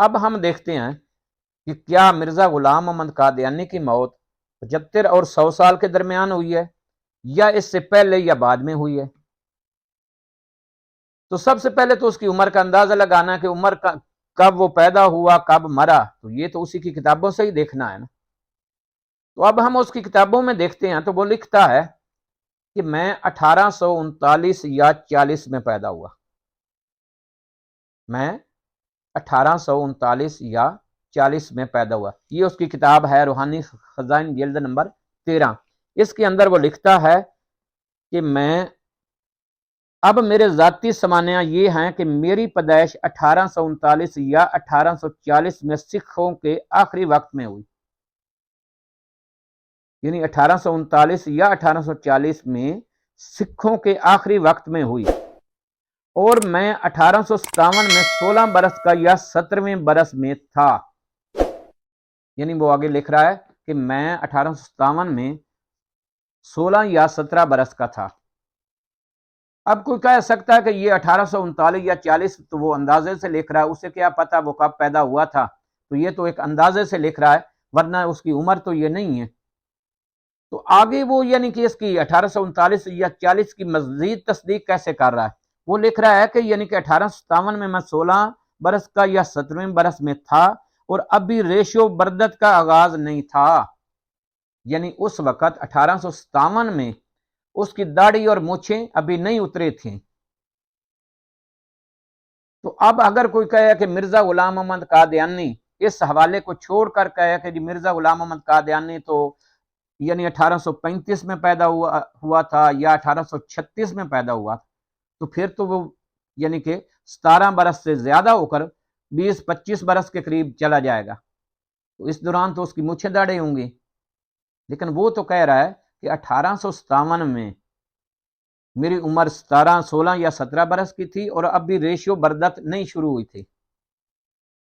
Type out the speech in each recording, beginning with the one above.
اب ہم دیکھتے ہیں کہ کیا مرزا غلام محمد قادیانی کی موت 75 اور 100 سال کے درمیان ہوئی ہے یا اس سے پہلے یا بعد میں ہوئی ہے؟ تو سب سے پہلے تو اس کی عمر کا اندازہ لگانا ہے کہ عمر کا کب وہ پیدا ہوا کب مرا، تو یہ تو اسی کی کتابوں سے ہی دیکھنا ہے نا۔ تو اب ہم اس کی کتابوں میں دیکھتے ہیں تو وہ لکھتا ہے کہ میں 1839 یا 40 میں پیدا ہوا، میں 1839 یا 40 میں پیدا ہوا۔ یہ اس کی کتاب ہے روحانی خزائن جلد نمبر 13۔ اس کے اندر وہ لکھتا ہے کہ اب میرے ذاتی سمانیہ یہ ہیں کہ میری پیدائش 1839 یا 1840 میں سکھوں کے آخری وقت میں ہوئی، یعنی 1839 یا 1840 میں سکھوں کے آخری وقت میں ہوئی، اور میں 1857 میں 16 برس کا یا 17ویں برس میں تھا۔ یعنی وہ آگے لکھ رہا ہے کہ میں 1857 میں 16 یا 17 برس کا تھا۔ اب کوئی کہہ سکتا ہے کہ یہ 1839 یا 40 تو وہ اندازے سے لکھ رہا ہے، اسے کیا پتا وہ کب پیدا ہوا تھا، تو یہ تو ایک اندازے سے لکھ رہا ہے، ورنہ اس کی عمر تو یہ نہیں ہے۔ تو آگے وہ یعنی کہ اس کی 1839 یا 40 کی مزید تصدیق کیسے کر رہا ہے؟ وہ لکھ رہا ہے کہ یعنی کہ 1857 میں 16 برس کا یا 17ویں برس میں تھا، اور ابھی ریشو بردت کا آغاز نہیں تھا، یعنی اس وقت 1857 میں اس کی داڑھی اور مونچھیں ابھی نہیں اترے تھیں۔ تو اب اگر کوئی کہے کہ مرزا غلام محمد قادیانی اس حوالے کو چھوڑ کر کہے کہ جی مرزا غلام محمد قادیانی تو یعنی 1835 میں پیدا ہوا تھا یا 1836 میں پیدا ہوا تھا، تو پھر تو وہ یعنی کہ 17 برس سے زیادہ ہو کر 20-25 برس کے قریب چلا جائے گا، تو اس دوران تو اس کی مونچھیں داڑھی ہوں گی۔ لیکن وہ تو کہہ رہا ہے کہ 1857 میں میری عمر 16 یا 17 برس کی تھی، اور اب بھی ریشو بردت نہیں شروع ہوئی تھی،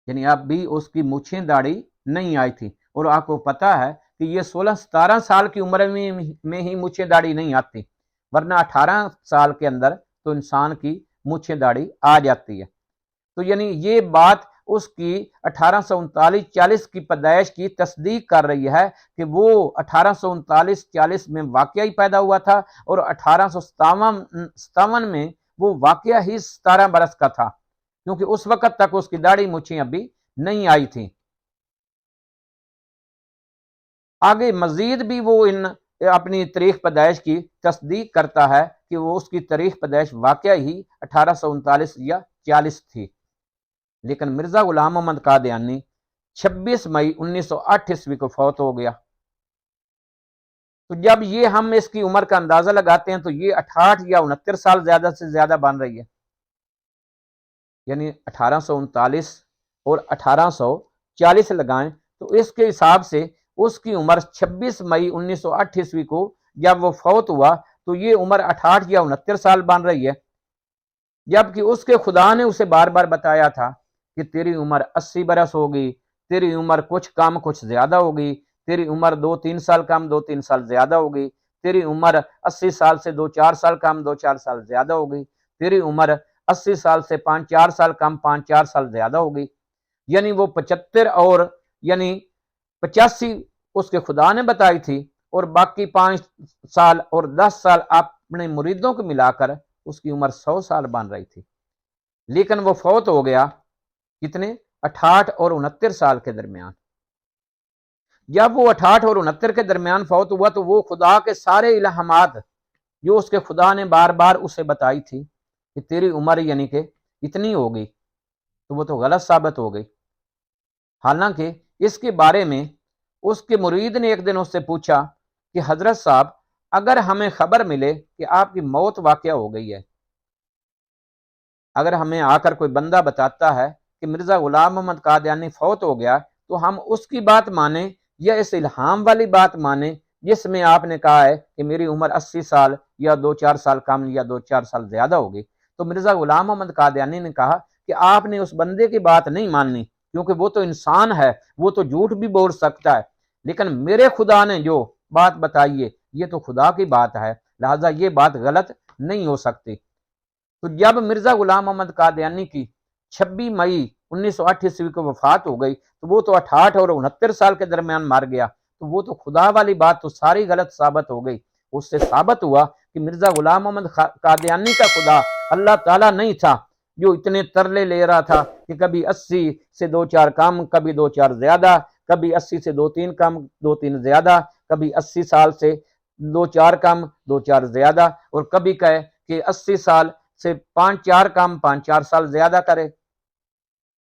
یعنی اب بھی اس کی مونچھیں داڑھی نہیں آئی تھی۔ اور آپ کو پتا ہے کہ یہ 16-17 سال کی عمر میں ہی مونچھیں داڑھی نہیں آتی، ورنہ 18 سال کے اندر تو انسان کی مونچھیں داڑھی آ جاتی ہے۔ تو یعنی یہ بات اس کی 1839-40 کی پیدائش کی تصدیق کر رہی ہے کہ وہ 1839-40 میں واقعی پیدا ہوا تھا، اور 1857 میں وہ واقعہ ہی 17 برس کا تھا، کیونکہ اس وقت تک اس کی داڑھی مونچھیں ابھی نہیں آئی تھی۔ آگے مزید بھی وہ اپنی تاریخ پیدائش کی تصدیق کرتا ہے کہ وہ اس کی تاریخ پیدائش واقعہ ہی 1839 یا 40 تھی۔ لیکن مرزا غلام محمد قادیانی 26 مئی 1908 عیسوی کو فوت ہو گیا۔ تو جب یہ ہم اس کی عمر کا اندازہ لگاتے ہیں تو یہ 68 یا 69 سال زیادہ سے زیادہ بن رہی ہے، یعنی 1839 اور 1840 لگائیں تو اس کے حساب سے اس کی عمر 26 مئی 1908 عیسوی کو جب وہ فوت ہوا تو یہ عمر 68 یا 69 سال بن رہی ہے، جبکہ اس کے خدا نے اسے بار بار بتایا تھا کہ تیری عمر 80 برس ہوگی، تیری عمر کچھ کم کچھ زیادہ ہوگی، تیری عمر 2-3 سال کم 2-3 سال زیادہ ہوگی، تیری عمر 80 سال سے 2-4 سال کم 2-4 سال زیادہ ہوگی، تیری عمر 80 سال سے 5-4 سال کم 5-4 سال زیادہ ہوگی۔ یعنی وہ 75 اور یعنی 85 اس کے خدا نے بتائی تھی، اور باقی 5 سال اور 10 سال اپنے مریدوں کو ملا کر اس کی عمر 100 سال بن رہی تھی۔ لیکن وہ فوت ہو گیا کتنے 68 اور 69 سال کے درمیان۔ جب وہ 68 اور 69 کے درمیان فوت ہوا تو وہ خدا کے سارے الہامات جو اس کے خدا نے بار بار اسے بتائی تھی کہ تیری عمر یعنی کہ اتنی ہوگی، تو وہ تو غلط ثابت ہو گئی۔ حالانکہ اس کے بارے میں اس کے مرید نے ایک دن اس سے پوچھا کہ حضرت صاحب اگر ہمیں خبر ملے کہ آپ کی موت واقع ہو گئی ہے، اگر ہمیں آ کر کوئی بندہ بتاتا ہے کہ مرزا غلام محمد قادیانی فوت ہو گیا، تو ہم اس کی بات مانیں یا اس الہام والی بات مانیں جس میں آپ نے کہا ہے کہ میری عمر 80 سال یا 2-4 سال کم یا 2-4 سال زیادہ ہوگی؟ تو مرزا غلام محمد قادیانی نے کہا کہ آپ نے اس بندے کی بات نہیں ماننی، کیونکہ وہ تو انسان ہے، وہ تو جھوٹ بھی بول سکتا ہے، لیکن میرے خدا نے جو بات بتائی ہے یہ تو خدا کی بات ہے، لہذا یہ بات غلط نہیں ہو سکتی۔ تو جب مرزا غلام محمد قادیانی کی 26 مئی 1908 کو وفات ہو گئی، تو وہ تو 68 اور 69 سال کے درمیان مر گیا، تو وہ تو خدا والی بات تو ساری غلط ثابت ہو گئی۔ اس سے ثابت ہوا کہ مرزا غلام محمد قادیانی کا خدا اللہ تعالیٰ نہیں تھا، جو اتنے ترلے لے رہا تھا کہ کبھی 80 سے 2-4 کم، کبھی 2-4 زیادہ، کبھی 80 سے 2-3 کم 2-3 زیادہ، کبھی 80 سال سے 2-4 کم 2-4 زیادہ، اور کبھی کہے کہ 80 سال سے 5-4 کم 5-4 سال زیادہ کرے۔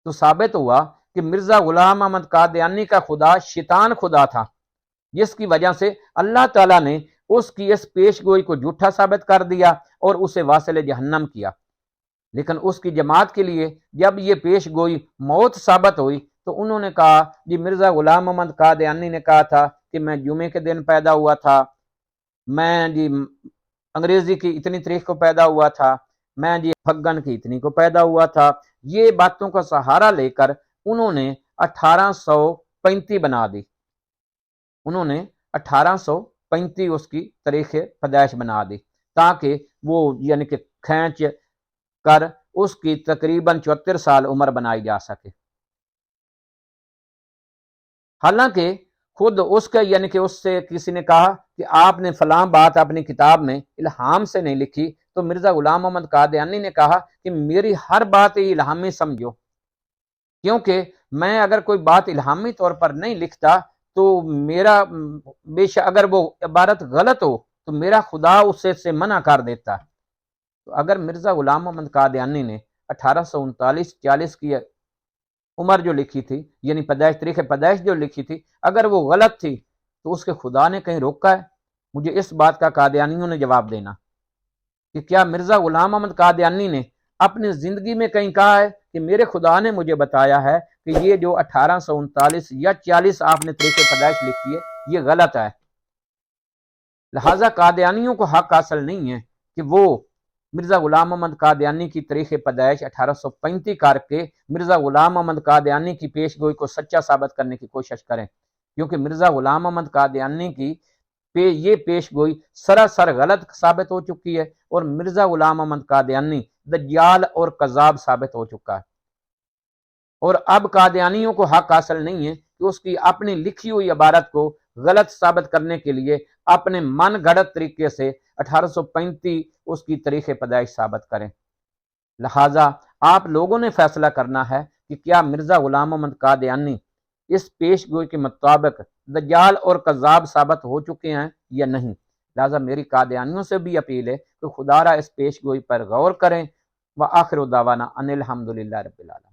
تو ثابت ہوا کہ مرزا غلام احمد قادیانی کا خدا شیطان خدا تھا، جس کی وجہ سے اللہ تعالیٰ نے اس کی اس پیش گوئی کو جھوٹا ثابت کر دیا اور اسے واصل جہنم کیا۔ لیکن اس کی جماعت کے لیے جب یہ پیش گوئی موت ثابت ہوئی تو انہوں نے کہا جی مرزا غلام محمد قادیانی نے کہا تھا کہ میں جمعے کے دن پیدا ہوا تھا، میں جی انگریزی کی اتنی تاریخ کو پیدا ہوا تھا، میں جی پھگن کی اتنی کو پیدا ہوا تھا۔ یہ باتوں کا سہارا لے کر انہوں نے 1835 بنا دی، انہوں نے 1835 اس کی تاریخ پیدائش بنا دی، تاکہ وہ یعنی کہ کھینچ کر اس کی تقریباً 74 سال عمر بنائی جا سکے۔ حالانکہ خود اس کا یعنی کہ اس سے کسی نے کہا کہ آپ نے فلاں بات اپنی کتاب میں الہام سے نہیں لکھی، تو مرزا غلام محمد قادیانی نے کہا کہ میری ہر بات ہی الہامی سمجھو، کیونکہ میں اگر کوئی بات الہامی طور پر نہیں لکھتا تو میرا بے شک اگر وہ عبارت غلط ہو تو میرا خدا اسے سے منع کر دیتا۔ تو اگر مرزا غلام محمد قادیانی نے 1839-40 کی عمر جو لکھی تھی، یعنی پیدائش تاریخ پیدائش جو لکھی تھی، اگر وہ غلط تھی تو اس کے خدا نے کہیں روکا ہے؟ مجھے اس بات کا قادیانیوں نے جواب دینا کہ کیا مرزا غلام محمد قادیانی نے اپنی زندگی میں کہیں کہا ہے کہ میرے خدا نے مجھے بتایا ہے کہ یہ جو 1839 یا 40 آپ نے تاریخ پیدائش لکھی ہے یہ غلط ہے؟ لہذا قادیانیوں کو حق حاصل نہیں ہے کہ وہ مرزا غلام محمد قادیانی کی تاریخ پیدائش 1835 کر کے مرزا غلام محمد قادیانی کی پیش گوئی کو سچا ثابت کرنے کی کوشش کریں، کیونکہ مرزا غلام محمد قادیانی کی یہ پیش گوئی سراسر غلط ثابت ہو چکی ہے، اور مرزا غلام محمد قادیانی دجال اور کذاب ثابت ہو چکا ہے۔ اور اب قادیانیوں کو حق حاصل نہیں ہے کہ اس کی اپنی لکھی ہوئی عبارت کو غلط ثابت کرنے کے لیے اپنے من گھڑت طریقے سے 1835 اس کی تاریخ پیدائش ثابت کریں۔ لہٰذا آپ لوگوں نے فیصلہ کرنا ہے کہ کیا مرزا غلام محمد قادیانی اس پیش گوئی کے مطابق دجال اور کذاب ثابت ہو چکے ہیں یا نہیں۔ لہٰذا میری قادیانیوں سے بھی اپیل ہے کہ خدا را اس پیش گوئی پر غور کریں۔ وآخر دعوانا ان الحمدللہ رب العالمین۔